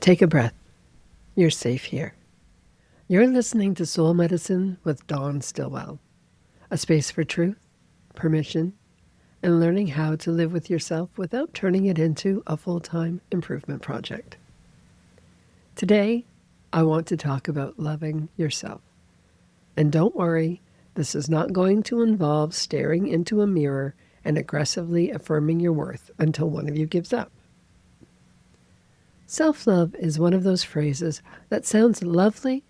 Take a breath. You're safe here. You're listening to Soul Medicine with Dawn Stillwell, a space for truth, permission, and learning how to live with yourself without turning it into a full-time improvement project. Today, I want to talk about loving yourself. And don't worry, this is not going to involve staring into a mirror and aggressively affirming your worth until one of you gives up. Self-love is one of those phrases that sounds lovely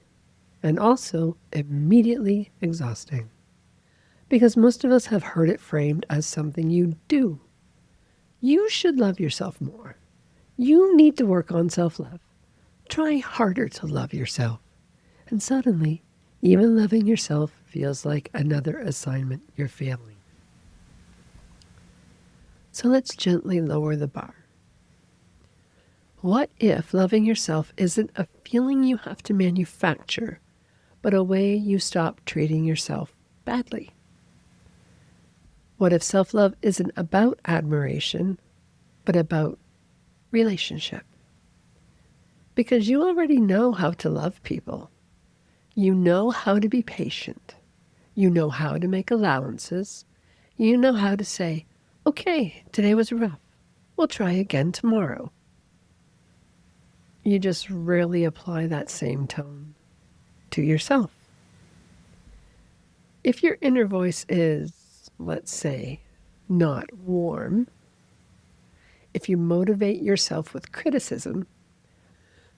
and also immediately exhausting, because most of us have heard it framed as something you do. You should love yourself more. You need to work on self-love. Try harder to love yourself. And suddenly, even loving yourself feels like another assignment you're failing. So let's gently lower the bar. What if loving yourself isn't a feeling you have to manufacture, but a way you stop treating yourself badly? What if self-love isn't about admiration, but about relationship? Because you already know how to love people. You know how to be patient. You know how to make allowances. You know how to say, okay, today was rough. We'll try again tomorrow. You just rarely apply that same tone to yourself. If your inner voice is, let's say, not warm, if you motivate yourself with criticism,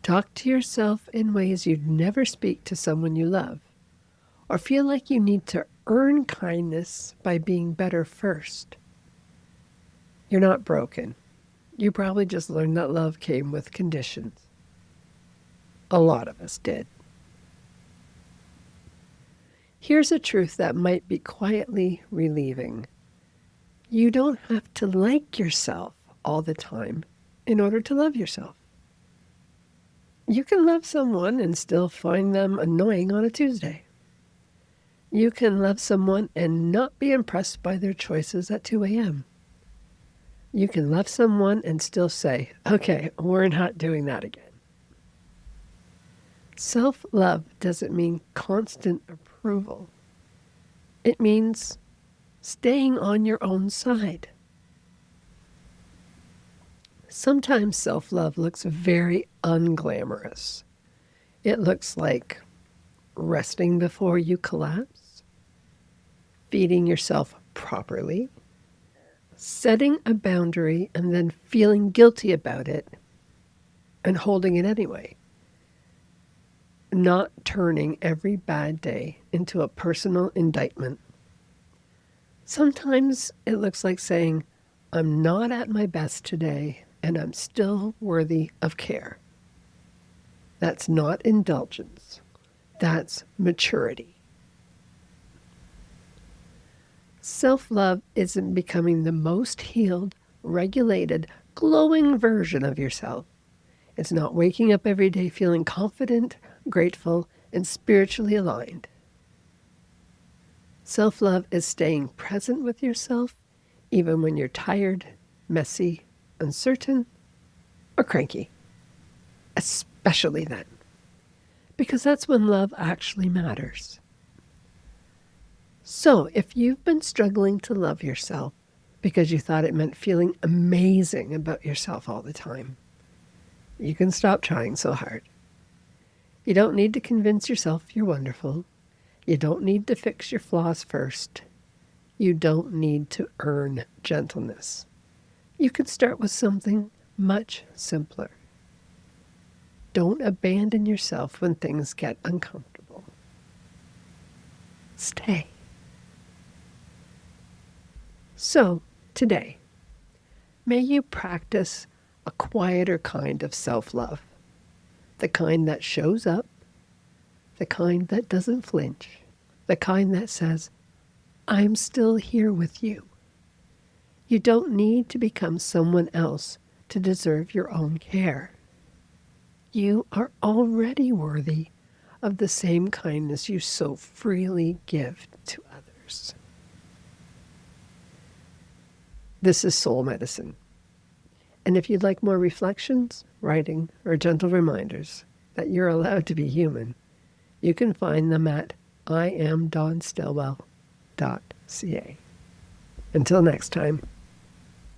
talk to yourself in ways you'd never speak to someone you love, or feel like you need to earn kindness by being better first, you're not broken. You probably just learned that love came with conditions. A lot of us did. Here's a truth that might be quietly relieving. You don't have to like yourself all the time in order to love yourself. You can love someone and still find them annoying on a Tuesday. You can love someone and not be impressed by their choices at 2 a.m. You can love someone and still say, okay, we're not doing that again. Self-love doesn't mean constant approval. It means staying on your own side. Sometimes self-love looks very unglamorous. It looks like resting before you collapse, feeding yourself properly, setting a boundary and then feeling guilty about it and holding it anyway. Not turning every bad day into a personal indictment. Sometimes it looks like saying, I'm not at my best today, and I'm still worthy of care. That's not indulgence. That's maturity. Self-love isn't becoming the most healed, regulated, glowing version of yourself. It's not waking up every day feeling confident, grateful, and spiritually aligned. Self-love is staying present with yourself even when you're tired, messy, uncertain, or cranky. Especially then. Because that's when love actually matters. So if you've been struggling to love yourself because you thought it meant feeling amazing about yourself all the time, you can stop trying so hard. You don't need to convince yourself you're wonderful. You don't need to fix your flaws first. You don't need to earn gentleness. You can start with something much simpler. Don't abandon yourself when things get uncomfortable. Stay. So, today, may you practice a quieter kind of self-love. The kind that shows up, the kind that doesn't flinch, the kind that says, I'm still here with you. You don't need to become someone else to deserve your own care. You are already worthy of the same kindness you so freely give to others. This is Soul Medicine, And if you'd like more reflections, writing, or gentle reminders that you're allowed to be human, you can find them at iamdonstelwell.ca. Until next time.